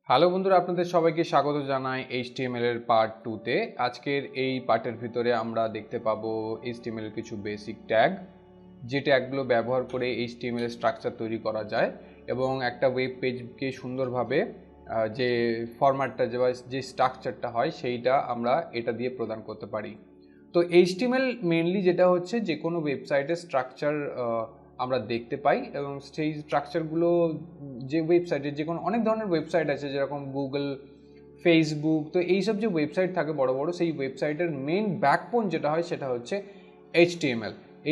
Hello বন্ধুরা, আপনাদের সবাইকে স্বাগত জানাই HTML এর পার্ট 2 তে। আজকের এই পার্টের ভিতরে আমরা দেখতে পাবো HTML এর কিছু বেসিক ট্যাগ, যে ট্যাগগুলো ব্যবহার করে HTML এর স্ট্রাকচার তৈরি করা যায় এবং একটা ওয়েব পেজকে সুন্দরভাবে যে ফরম্যাটটা যে স্ট্রাকচারটা হয় সেইটা আমরা এটা দিয়ে প্রদান করতে পারি। তো HTML মেইনলি যেটা হচ্ছে যে কোনো ওয়েবসাইটের স্ট্রাকচার আমরা দেখতে পাই এবং সেই স্ট্রাকচারগুলো যে ওয়েবসাইটে যে কোনো অনেক ধরনের ওয়েবসাইট আছে, যেরকম গুগল, ফেসবুক। তো এইসব যে ওয়েবসাইট থাকে বড় বড়, সেই ওয়েবসাইটের মেইন ব্যাকবোন যেটা হয় সেটা হচ্ছে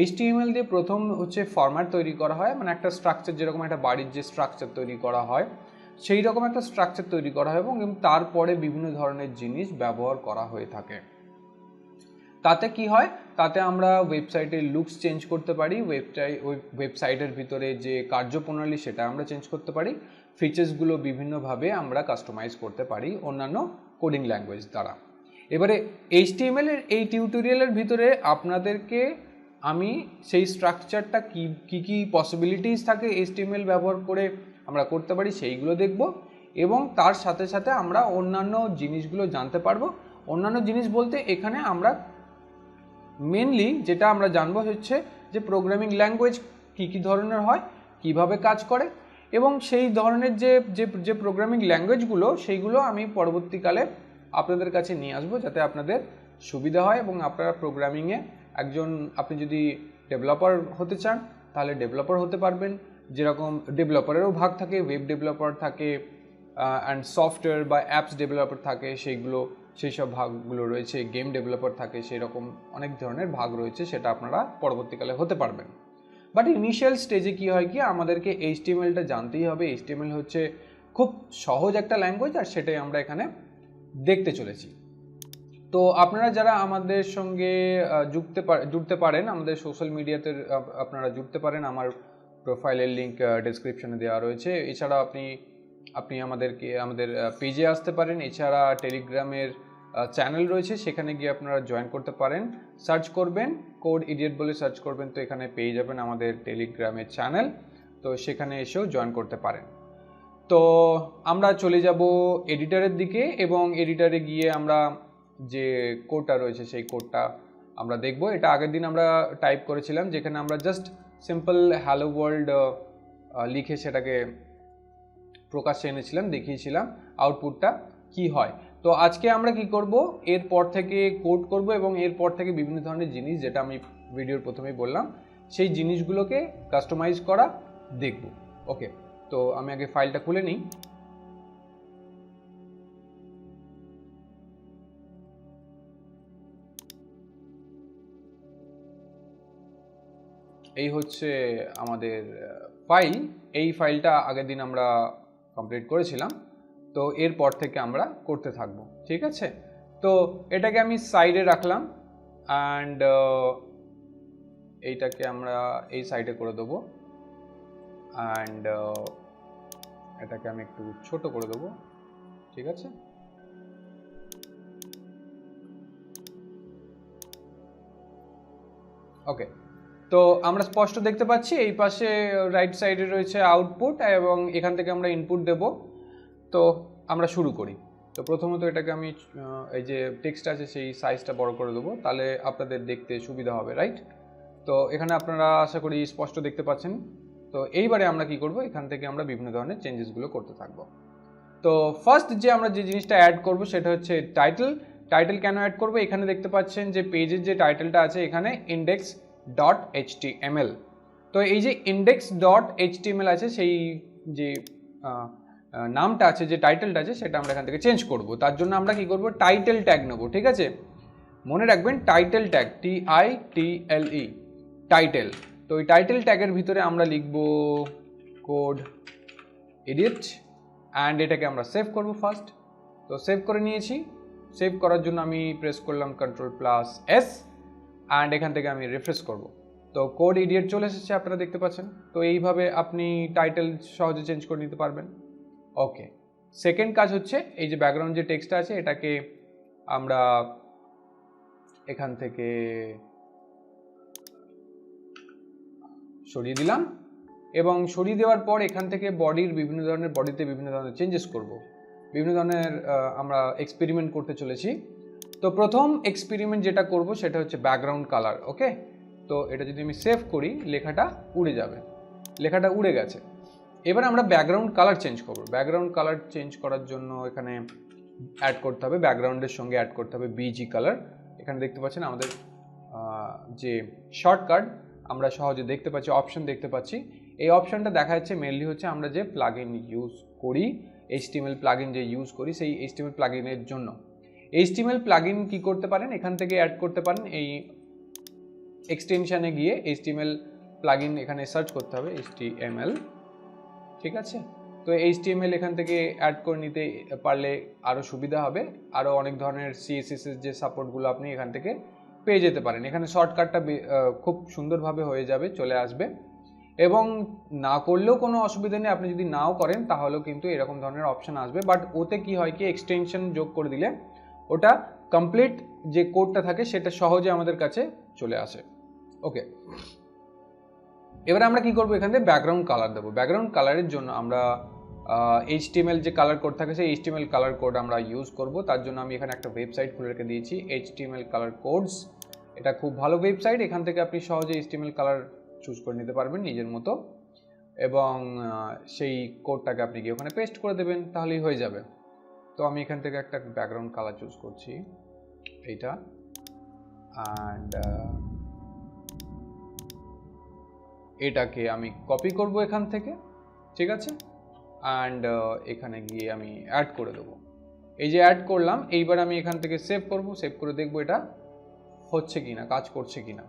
HTML দিয়ে প্রথম হচ্ছে ফরম্যাট তৈরি করা হয়, মানে একটা স্ট্রাকচার, যেরকম একটা বাড়ির যে স্ট্রাকচার তৈরি করা হয় সেই রকম একটা স্ট্রাকচার তৈরি করা হয় এবং তারপরে বিভিন্ন ধরনের জিনিস ব্যবহার করা হয়ে থাকে। তাতে কি হয়, তাতে আমরা ওয়েবসাইটের লুকস চেঞ্জ করতে পারি, ওয়েবসাইটের ভিতরে যে কার্যপ্রণালী সেটা আমরা চেঞ্জ করতে পারি, ফিচার্সগুলো বিভিন্নভাবে আমরা কাস্টমাইজ করতে পারি অন্যান্য কোডিং ল্যাঙ্গুয়েজ দ্বারা। এবারে HTML এর এই টিউটোরিয়ালের ভিতরে আপনাদেরকে আমি সেই স্ট্রাকচারটা কি পসিবিলিটিস থাকে HTML ব্যবহার করে আমরা করতে পারি সেইগুলো দেখব এবং তার সাথে সাথে আমরা অন্যান্য জিনিসগুলো জানতে পারবো। অন্যান্য জিনিস বলতে এখানে আমরা মেনলি যেটা আমরা জানবো হচ্ছে যে প্রোগ্রামিং ল্যাঙ্গুয়েজ কী ধরনের হয়, কিভাবে কাজ করে, এবং সেই ধরনের যে প্রোগ্রামিং ল্যাঙ্গুয়েজগুলো সেইগুলো আমি পরবর্তীকালে আপনাদের কাছে নিয়ে আসবো, যাতে আপনাদের সুবিধা হয় এবং আপনারা প্রোগ্রামিংয়ে আপনি যদি ডেভেলপার হতে চান তাহলে ডেভেলপার হতে পারবেন। যেরকম ডেভেলপারেরও ভাগ থাকে, ওয়েব ডেভেলপার থাকে অ্যান্ড সফটওয়্যার বা অ্যাপস ডেভেলপার থাকে, সেই সব ভাগগুলো রয়েছে, গেম ডেভেলপার থাকে, সেই রকম অনেক ধরনের ভাগ রয়েছে, সেটা আপনারা পরবর্তীকালে হতে পারবেন। বাট ইনিশিয়াল স্টেজে কি হয় কি, আমাদেরকে HTMLটা জানতেই হবে। HTML হচ্ছে খুব সহজ একটা ল্যাঙ্গুয়েজ আর সেটাই আমরা এখানে দেখতে চলেছি। তো আপনারা যারা আমাদের সঙ্গে জুড়তে পারেন, আমাদের সোশ্যাল মিডিয়াতে আপনারা জুড়তে পারেন, আমার প্রোফাইলের লিঙ্ক ডেসক্রিপশনে দেওয়া রয়েছে। এছাড়া আপনি আমাদের পেজে আসতে পারেন। এছাড়া টেলিগ্রামের চ্যানেল রয়েছে, সেখানে গিয়ে আপনারা জয়েন করতে পারেন। সার্চ করবেন কোড ইডিয়েট বলে সার্চ করবেন, তো এখানে পেয়ে যাবেন আমাদের টেলিগ্রামের চ্যানেল, তো সেখানে এসেও জয়েন করতে পারেন। তো আমরা চলে যাব এডিটরের দিকে এবং এডিটরে গিয়ে আমরা যে কোডটা রয়েছে সেই কোডটা আমরা দেখব। এটা আগের দিন আমরা টাইপ করেছিলাম, যেখানে আমরা জাস্ট সিম্পল হ্যালো ওয়ার্ল্ড লিখে সেটাকে প্রকাশ্যে এনেছিলাম, দেখিয়েছিলাম আউটপুটটা কি হয়। তো আজকে আমরা কি করব, এরপর থেকে কোড করব এবং এরপর থেকে বিভিন্ন ধরনের জিনিস, যেটা আমি ভিডিওর প্রথমেই বললাম, সেই জিনিসগুলোকে কাস্টমাইজ করা দেখব। ওকে, তো আমি আগে ফাইলটা খুলে নিই। এই হচ্ছে আমাদের ফাইল। এই ফাইলটা আগের দিন আমরা কমপ্লিট করেছিলাম, তো এরপর থেকে আমরা করতে থাকবো, ঠিক আছে। তো এটাকে আমি সাইডে রাখলাম অ্যান্ড এইটাকে আমরা এই সাইডে করে দেবো অ্যান্ড এটাকে আমি একটু ছোট করে দেবো, ঠিক আছে। ওকে, তো আমরা স্পষ্ট দেখতে পাচ্ছি এই পাশে রাইট সাইডে রয়েছে আউটপুট এবং এখান থেকে আমরা ইনপুট দেব। তো আমরা শুরু করি। তো প্রথমত এটাকে আমি এই যে টেক্সট আছে সেই সাইজটা বড় করে দেবো, তাহলে আপনাদের দেখতে সুবিধা হবে, রাইট। তো এখানে আপনারা আশা করি স্পষ্ট দেখতে পাচ্ছেন। তো এইবারে আমরা কি করব, এখান থেকে আমরা বিভিন্ন ধরনের চেঞ্জেসগুলো করতে থাকবো। তো ফার্স্ট আমরা যে জিনিসটা অ্যাড করব সেটা হচ্ছে টাইটেল কেন অ্যাড করব, এখানে দেখতে পাচ্ছেন যে পেজের যে টাইটেলটা আছে এখানে index.html। তো এই যে index.html আছে, সেই যে নামটা আছে, যে টাইটেলটা আছে, সেটা আমরা এখান থেকে চেঞ্জ করব। তার জন্য আমরা কি করব, টাইটেল ট্যাগ নেব, ঠিক আছে। মনে রাখবেন টাইটেল ট্যাগ, TITLE, টাইটেল। তো এই টাইটেল ট্যাগের ভিতরে আমরা লিখব কোড এডিট অ্যান্ড এটাকে আমরা সেভ করব ফার্স্ট। তো সেভ করে নিয়েছি। সেভ করার জন্য আমি প্রেস করলাম Ctrl+S অ্যান্ড এখান থেকে আমি রিফ্রেশ করব। তো কোড ইডিয়েট চলে এসেছে, আপনারা দেখতে পাচ্ছেন। তো এইভাবে আপনি টাইটেল সহজে চেঞ্জ করে নিতে পারবেন। ওকে, সেকেন্ড কাজ হচ্ছে এই যে ব্যাকগ্রাউন্ড যে টেক্সটটা আছে এটাকে আমরা এখান থেকে সরিয়ে দিলাম এবং সরিয়ে দেওয়ার পর এখান থেকে বডিতে বিভিন্ন ধরনের চেঞ্জেস করব। বিভিন্ন ধরনের আমরা এক্সপেরিমেন্ট করতে চলেছি। তো প্রথম এক্সপেরিমেন্ট যেটা করব সেটা হচ্ছে ব্যাকগ্রাউন্ড কালার। ওকে, তো এটা যদি আমি সেভ করি লেখাটা উড়ে যাবে, লেখাটা উড়ে গেছে। এবার আমরা ব্যাকগ্রাউন্ড কালার চেঞ্জ করব। ব্যাকগ্রাউন্ড কালার চেঞ্জ করার জন্য এখানে অ্যাড করতে হবে, ব্যাকগ্রাউন্ডের সঙ্গে অ্যাড করতে হবে বিজি কালার। এখানে দেখতে পাচ্ছেন আমাদের যে শর্টকাট আমরা সহজে দেখতে পাচ্ছি, অপশন দেখতে পাচ্ছি। এই অপশনটা দেখা যাচ্ছে মেনলি হচ্ছে আমরা যে প্লাগইন ইউজ করি, HTML প্লাগইন যে ইউজ করি সেই HTML প্লাগইনের জন্য। HTML প্লাগইন কি করতে পারেন, এখান থেকে অ্যাড করতে পারেন। এই এক্সটেনশনে গিয়ে HTML প্লাগইন এখানে সার্চ করতে হবে HTML, ঠিক আছে। তো HTML এখান থেকে অ্যাড করে নিতে পারলে আরও সুবিধা হবে। আরও অনেক ধরনের CSS এর যে সাপোর্টগুলো আপনি এখান থেকে পেয়ে যেতে পারেন। এখানে শর্টকাটটা খুব সুন্দরভাবে হয়ে যাবে, চলে আসবে। এবং না করলেও কোনো অসুবিধা নেই, আপনি যদি নাও করেন তাহলেও কিন্তু এরকম ধরনের অপশান আসবে। বাট ওতে কি হয় কি, এক্সটেনশন যোগ করে দিলে ওটা কমপ্লিট যে কোডটা থাকে সেটা সহজে আমাদের কাছে চলে আসে। ওকে, এবার আমরা কি করবো, এখান থেকে ব্যাকগ্রাউন্ড কালার দেবো। ব্যাকগ্রাউন্ড কালারের জন্য আমরা HTML যে কালার কোড থাকে সেই HTML কালার কোড আমরা ইউজ করব। তার জন্য আমি এখানে একটা ওয়েবসাইট খুলে রেখে দিয়েছি, HTML কালার কোডস। এটা খুব ভালো ওয়েবসাইট, এখান থেকে আপনি সহজে HTML কালার চুজ করে নিতে পারবেন নিজের মতো, এবং সেই কোডটাকে আপনি গিয়ে ওখানে পেস্ট করে দেবেন, তাহলেই হয়ে যাবে। তো আমি এখান থেকে একটা ব্যাকগ্রাউন্ড কালার চুজ করছি, এইটা, অ্যান্ড এটাকে আমি কপি করব এখান থেকে, ঠিক আছে। অ্যান্ড এখানে গিয়ে আমি অ্যাড করে দেবো। এই যে অ্যাড করলাম, এইবার আমি এখান থেকে সেভ করব, সেভ করে দেখবো এটা হচ্ছে কি না, কাজ করছে কি না।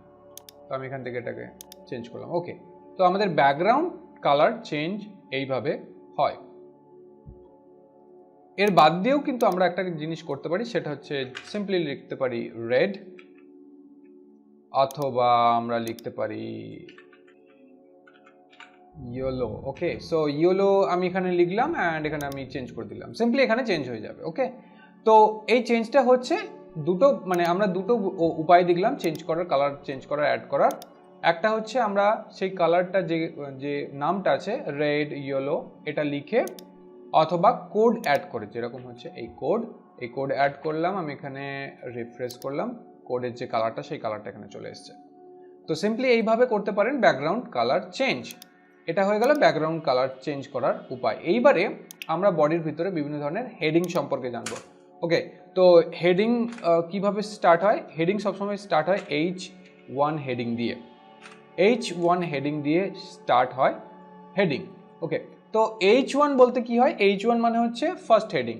তো আমি এখান থেকে এটাকে চেঞ্জ করলাম। ওকে, তো আমাদের ব্যাকগ্রাউন্ড কালার চেঞ্জ এইভাবে হয়। এর বাদ দিয়েও কিন্তু আমরা একটা জিনিস করতে পারি, সেটা হচ্ছে সিম্পলি লিখতে পারি রেড, অথবা আমরা লিখতে পারি ইয়েলো। ওকে, সো ইয়েলো আমি এখানে লিখলাম অ্যান্ড এখানে আমি চেঞ্জ করে দিলাম, সিম্পলি এখানে চেঞ্জ হয়ে যাবে। ওকে, তো এই চেঞ্জটা হচ্ছে দুটো, মানে আমরা দুটো উপায় দেখলাম চেঞ্জ করার, কালার চেঞ্জ করার, অ্যাড করার। একটা হচ্ছে আমরা সেই কালারটা যে নামটা আছে রেড, ইয়েলো, এটা লিখে অথবা কোড অ্যাড করে, যেরকম হচ্ছে এই কোড অ্যাড করলাম, আমি এখানে রিফ্রেশ করলাম, কোডের যে কালারটা সেই কালারটা এখানে চলে এসছে। তো সিম্পলি এইভাবে করতে পারেন ব্যাকগ্রাউন্ড কালার চেঞ্জ। এটা হয়ে গেল ব্যাকগ্রাউন্ড কালার চেঞ্জ করার উপায়। এইবারে আমরা বডির ভিতরে বিভিন্ন ধরনের হেডিং সম্পর্কে জানবো। ওকে, তো হেডিং কিভাবে স্টার্ট হয়? হেডিং সবসময় স্টার্ট হয় H1 হেডিং দিয়ে, H1 হেডিং দিয়ে স্টার্ট হয় হেডিং। ওকে, তো H1 বলতে কি হয়? H1 মানে হচ্ছে ফার্স্ট হেডিং।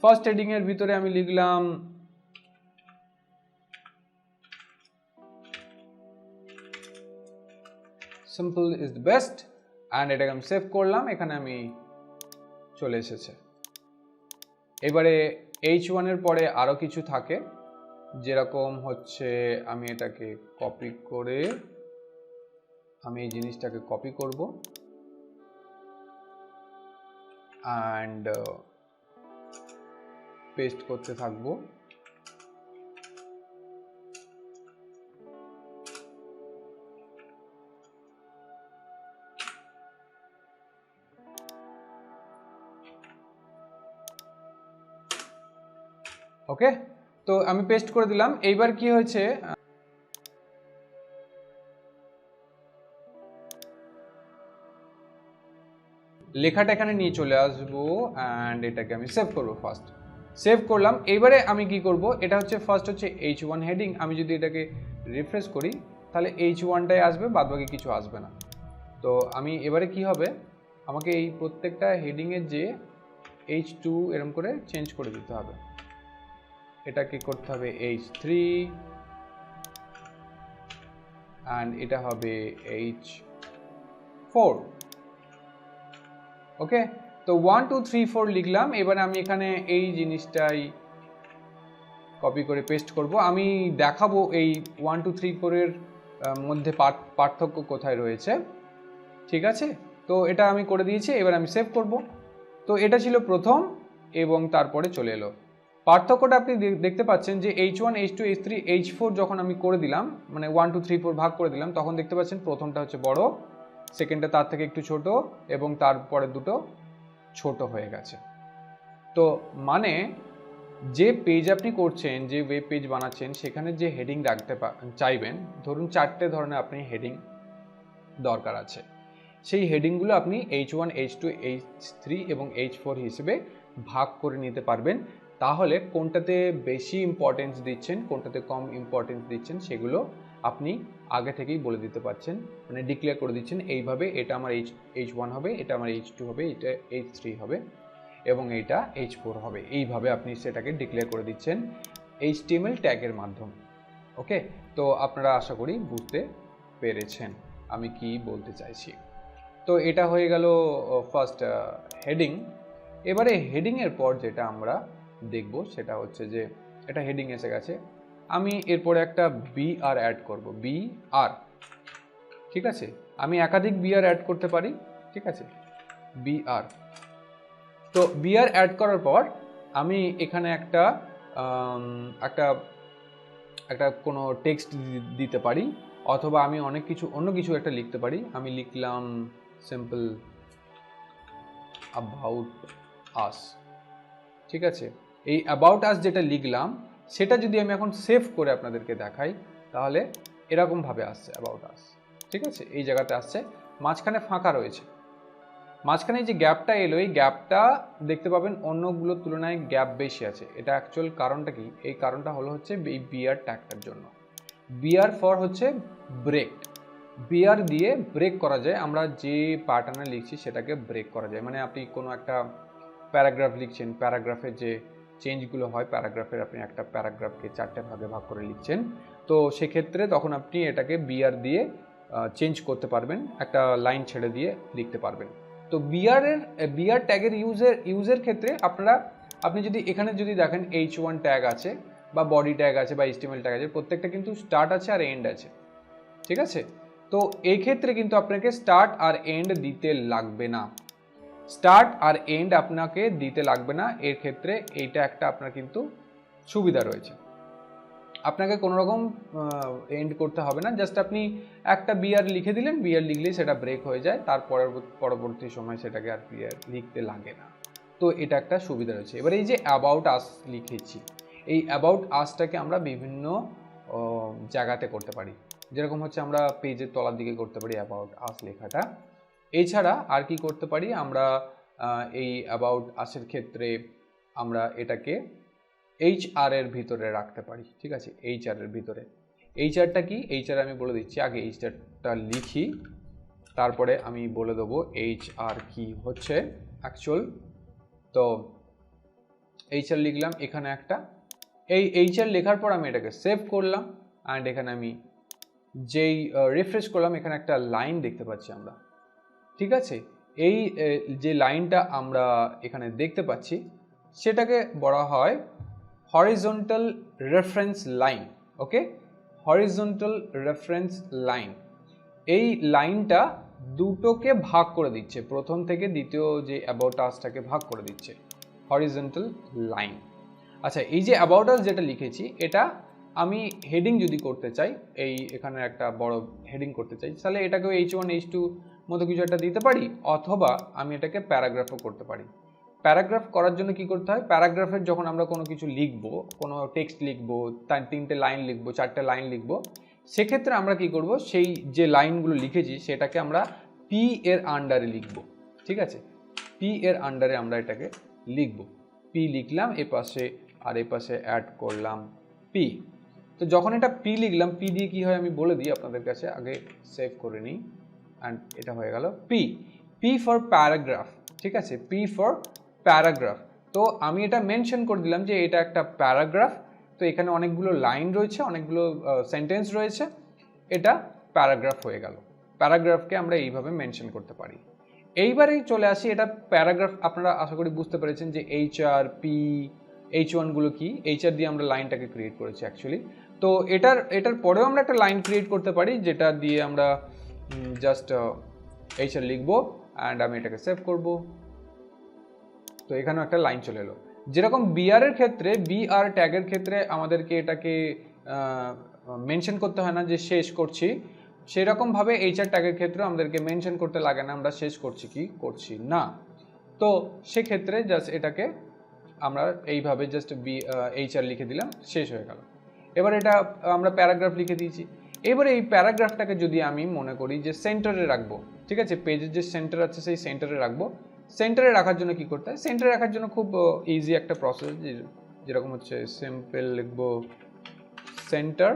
ফার্স্ট হেডিং এর ভিতরে আমি লিখলাম simple is the best, and এটাকে আমি সেভ করলাম, এখানে আমি চলে এসেছে। এবারে H1 এর পরে আরও কিছু থাকে, যেরকম হচ্ছে আমি এটাকে কপি করে, আমি এই জিনিসটাকে কপি করব অ্যান্ড পেস্ট করতে থাকবো। ওকে, তো আমি পেস্ট করে দিলাম। এইবার কি হয়েছে, লেখাটা এখানে নিয়ে চলে আসবো অ্যান্ড এটাকে আমি সেভ করবো। ফার্স্ট সেভ করলাম। এইবারে আমি কি করব, এটা হচ্ছে ফার্স্ট হচ্ছে H1 হেডিং। আমি যদি এটাকে রিফ্রেশ করি তাহলে H1টাই আসবে, বাদবাকি কিছু আসবে না। তো আমি এবারে কি হবে, আমাকে এই প্রত্যেকটা হেডিংয়ের যে H2 এরকম করে চেঞ্জ করে দিতে হবে। এটাকে করতে হবে H3 অ্যান্ড এটা হবে H4। ওকে, তো 1 2 3 4 লিখলাম। এবারে আমি এখানে এই জিনিসটাই কপি করে পেস্ট করব। আমি দেখাবো এই 1 2 3 4 এর মধ্যে পার্থক্য কোথায় রয়েছে, ঠিক আছে। তো এটা আমি করে দিয়েছি, এবার আমি সেভ করব। তো এটা ছিল প্রথম, এবং তারপরে চলে এলো পার্থক্যটা। আপনি দেখতে পাচ্ছেন যে H1 H2 H3 H4 যখন আমি করে দিলাম, মানে 1 2 3 4 ভাগ করে দিলাম, তখন দেখতে পাচ্ছেন প্রথমটা হচ্ছে বড়, সেকেন্ডটা তার থেকে একটু ছোট, এবং তারপরে দুটো ছোট হয়ে গেছে। তো মানে যে পেজ আপনি করছেন, যে ওয়েব পেজ বানাচ্ছেন, সেখানে যে হেডিং রাখতে চাইবেন, ধরুন 4টে ধরনের আপনি হেডিং দরকার আছে, সেই হেডিংগুলো আপনি H1, H2, H3 এবং H4 হিসেবে ভাগ করে নিতে পারবেন। তাহলে কোনটাতে বেশি ইম্পর্টেন্স দিচ্ছেন, কোনটাতে কম ইম্পর্টেন্স দিচ্ছেন, সেগুলো আপনি আগে থেকেই বলে দিতে পারছেন, মানে ডিক্লেয়ার করে দিচ্ছেন এইভাবে, এটা আমার H1 হবে, এটা আমার H2 হবে, এটা H3 হবে এবং এটা H4 হবে। এইভাবে আপনি সেটাকে ডিক্লেয়ার করে দিচ্ছেন HTML ট্যাগের মাধ্যমে। ওকে, তো আপনারা আশা করি বুঝতে পেরেছেন আমি কি বলতে চাইছি। তো এটা হয়ে গেল ফার্স্ট হেডিং। এবারে হেডিংয়ের পর যেটা আমরা দেখব সেটা হচ্ছে যে এটা হেডিং এসে গেছে, আমি এরপরে একটা বিআর অ্যাড করব, বিআর। ঠিক আছে, আমি একাধিক বিআর অ্যাড করতে পারি। ঠিক আছে, বিআর। তো বিআর অ্যাড করার পর আমি এখানে একটা একটা কোনো টেক্সট দিতে পারি, অথবা আমি অন্য কিছু একটা লিখতে পারি। আমি লিখলাম সিম্পল অ্যাবাউট আস। ঠিক আছে, এই অ্যাবাউট আস যেটা লিখলাম সেটা যদি আমি এখন সেভ করে আপনাদেরকে দেখাই, তাহলে এরকমভাবে আসছে অ্যাবাউট আস। ঠিক আছে, এই জায়গাতে আসছে, মাঝখানে ফাঁকা রয়েছে। মাঝখানে যে গ্যাপটা এলো, এই গ্যাপটা দেখতে পাবেন অন্যগুলোর তুলনায় গ্যাপ বেশি আছে। এটা অ্যাকচুয়াল কারণটা কি? এই কারণটা হলো হচ্ছে এই বিআর ট্যাগটার জন্য। বিআর ফর হচ্ছে ব্রেক। বিআর দিয়ে ব্রেক করা যায়, আমরা যে প্যাটার্নে লিখছি সেটাকে ব্রেক করা যায়। মানে আপনি কোনো একটা প্যারাগ্রাফ লিখছেন, প্যারাগ্রাফের যে চেঞ্জগুলো হয়, প্যারাগ্রাফের আপনি একটা প্যারাগ্রাফকে 4টে ভাগে ভাগ করে লিখছেন, তো সেক্ষেত্রে তখন আপনি এটাকে বিআর দিয়ে চেঞ্জ করতে পারবেন, একটা লাইন ছেড়ে দিয়ে লিখতে পারবেন। তো বিআর ট্যাগের ইউজের ক্ষেত্রে আপনি যদি এখানে যদি দেখেন H1 ট্যাগ আছে বা বডি ট্যাগ আছে বা HTML ট্যাগ আছে, প্রত্যেকটা কিন্তু স্টার্ট আছে আর এন্ড আছে। ঠিক আছে, তো এই ক্ষেত্রে কিন্তু আপনাকে স্টার্ট আর এন্ড দিতে লাগবে না। স্টার্ট আর এন্ড আপনাকে দিতে লাগবে না, এর ক্ষেত্রে এইটা একটা আপনার কিন্তু সুবিধা রয়েছে। আপনাকে কোনো রকম এন্ড করতে হবে না, জাস্ট আপনি একটা বিআর লিখে দিলেন, বিআর লিখলেই সেটা ব্রেক হয়ে যায়, তার পরবর্তী সময় সেটাকে আর বিআর লিখতে লাগে না। তো এটা একটা সুবিধা রয়েছে। এবার এই যে অ্যাবাউট আস লিখেছি, এই অ্যাবাউট আসটাকে আমরা বিভিন্ন জায়গাতে করতে পারি। যেরকম হচ্ছে আমরা পেজের তলার দিকে করতে পারি অ্যাবাউট আস লেখাটা। এছাড়া আর কি করতে পারি আমরা, এই অ্যাবাউট আসের ক্ষেত্রে আমরা এটাকে HR এর ভিতরে রাখতে পারি। ঠিক আছে, HR এর ভিতরে। HR টা কি? HR আমি বলে দিচ্ছি, আগে HR টা লিখি, তারপরে আমি বলে দেবো HR কি হচ্ছে অ্যাকচুয়াল। তো HR লিখলাম এখানে একটা, এই HR লেখার পর আমি এটাকে সেভ করলাম, অ্যান্ড এখানে আমি যেই রিফ্রেশ করলাম, এখানে একটা লাইন দেখতে পাচ্ছি আমরা। ঠিক আছে, এই যে লাইনটা আমরা এখানে দেখতে পাচ্ছি সেটাকে বলা হয় হরিজন্টাল রেফারেন্স লাইন। ওকে, হরিজন্টাল রেফারেন্স লাইন। এই লাইনটা দুটোকে ভাগ করে দিচ্ছে, প্রথম থেকে দ্বিতীয় যে অ্যাবাউট আসটাকে ভাগ করে দিচ্ছে, হরিজন্টাল লাইন। আচ্ছা, এই যে অ্যাবাউট আস যেটা লিখেছি, এটা আমি হেডিং যদি করতে চাই, এখানে একটা বড় হেডিং করতে চাই, তাহলে এটাকেও H1, H2 মতো কিছু একটা দিতে পারি, অথবা আমি এটাকে প্যারাগ্রাফও করতে পারি। প্যারাগ্রাফ করার জন্য কি করতে হয়, প্যারাগ্রাফের যখন আমরা কোনো কিছু লিখবো, কোনো টেক্সট লিখবো, তার 3টে লাইন লিখবো, 4টে লাইন লিখবো, সেক্ষেত্রে আমরা কি করব, সেই যে লাইনগুলো লিখেছি সেটাকে আমরা পি এর আন্ডারে লিখব। ঠিক আছে, পি এর আন্ডারে আমরা এটাকে লিখব। পি লিখলাম এ পাশে, আর এ পাশে অ্যাড করলাম পি। তো যখন এটা পি লিখলাম, পি দিয়ে কি হয় আমি বলে দিই আপনাদের কাছে, আগে সেভ করে নিই, অ্যান্ড এটা হয়ে গেল পি। P for paragraph. ঠিক আছে, পি ফর প্যারাগ্রাফ। তো আমি এটা মেনশন করে দিলাম যে এটা একটা প্যারাগ্রাফ, তো এখানে অনেকগুলো লাইন রয়েছে, অনেকগুলো সেন্টেন্স রয়েছে, এটা প্যারাগ্রাফ হয়ে গেল। প্যারাগ্রাফকে আমরা এইভাবে মেনশন করতে পারি। এইবারেই চলে আসি, এটা প্যারাগ্রাফ আপনারা আশা করি বুঝতে পেরেছেন যে HR, P, H1 গুলো কি। HR দিয়ে আমরা লাইনটাকে ক্রিয়েট করেছি অ্যাকচুয়ালি। তো এটার পরেও আমরা একটা লাইন ক্রিয়েট করতে পারি, যেটা দিয়ে আমরা জাস্ট HR লিখবো, অ্যান্ড আমি এটাকে সেভ করব। তো এখানেও একটা লাইন চলে এলো। যেরকম বিআর এর ক্ষেত্রে, বিআর ট্যাগের ক্ষেত্রে আমাদেরকে এটাকে মেনশন করতে হয় না যে শেষ করছি, সেরকমভাবে HR ট্যাগের ক্ষেত্রে আমাদেরকে মেনশন করতে লাগে না আমরা শেষ করছি কি করছি না। তো সেক্ষেত্রে জাস্ট এটাকে আমরা এইভাবে জাস্ট HR লিখে দিলাম, শেষ হয়ে গেল। এবার এটা আমরা প্যারাগ্রাফ লিখে দিয়েছি। এবারে এই প্যারাগ্রাফটাকে যদি আমি মনে করি যে সেন্টারে রাখবো, ঠিক আছে, পেজের যে সেন্টার আছে সেই সেন্টারে রাখবো। সেন্টারে রাখার জন্য কি করতে হয়? সেন্টারে রাখার জন্য খুব ইজি একটা প্রসেস, যেরকম হচ্ছে সিম্পল লিখবো সেন্টার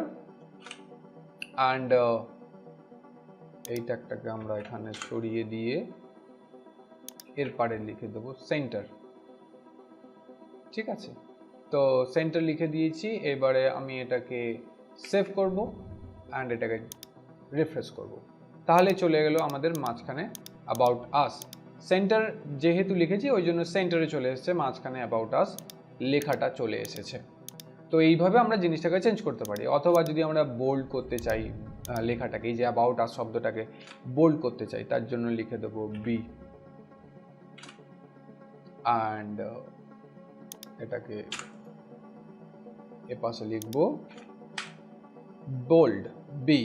অ্যান্ড এই ট্যাগটাকে আমরা এখানে সরিয়ে দিয়ে এর পারে লিখে দেবো সেন্টার, ঠিক আছে। তো সেন্টার লিখে দিয়েছি। এবারে আমি এটাকে সেভ করব অ্যান্ড এটাকে রিফ্রেশ করব, তাহলে চলে গেল আমাদের মাঝখানে অ্যাবাউট আস। সেন্টার যেহেতু লিখেছি ওই জন্য সেন্টারে চলে এসেছে, মাঝখানে অ্যাবাউট আস লেখাটা চলে এসেছে। তো এইভাবে আমরা জিনিসটাকে চেঞ্জ করতে পারি। অথবা যদি আমরা বোল্ড করতে চাই লেখাটাকে, এই যে অ্যাবাউট আস শব্দটাকে বোল্ড করতে চাই, তার জন্য লিখে দেবো বি অ্যান্ড এটাকে এপাশে লিখবো বোল্ড বি,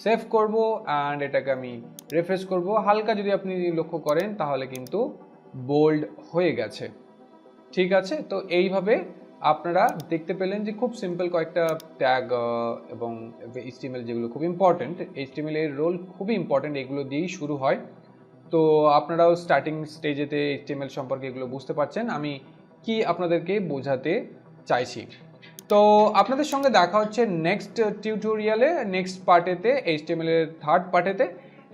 সেভ করব অ্যান্ড এটাকে আমি রিফ্রেশ করব। হালকা যদি আপনি লক্ষ্য করেন তাহলে কিন্তু বোল্ড হয়ে গেছে, ঠিক আছে। তো এইভাবে আপনারা দেখতে পেলেন যে খুব সিম্পল কয়েকটা ট্যাগ এবং HTML যেগুলো খুব ইম্পর্টেন্ট, HTML এর রোল খুবই ইম্পর্টেন্ট, এগুলো দিয়েই শুরু হয়। তো আপনারাও স্টার্টিং স্টেজেতে HTML সম্পর্কে এগুলো বুঝতে পারছেন আমি কি আপনাদেরকে বোঝাতে চাইছি। তো আপনাদের সঙ্গে দেখা হচ্ছে নেক্সট টিউটোরিয়ালে, নেক্সট পার্টেতে, HTML এর থার্ড পার্টেতে,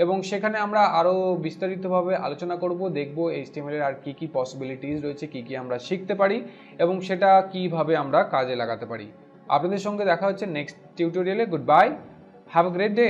এবং সেখানে আমরা আরও বিস্তারিতভাবে আলোচনা করব, দেখব HTML এর আর কি কি পসিবিলিটিস রয়েছে, কি কি আমরা শিখতে পারি এবং সেটা কিভাবে আমরা কাজে লাগাতে পারি। আপনাদের সঙ্গে দেখা হচ্ছে নেক্সট টিউটোরিয়ালে। Good bye, have a great day.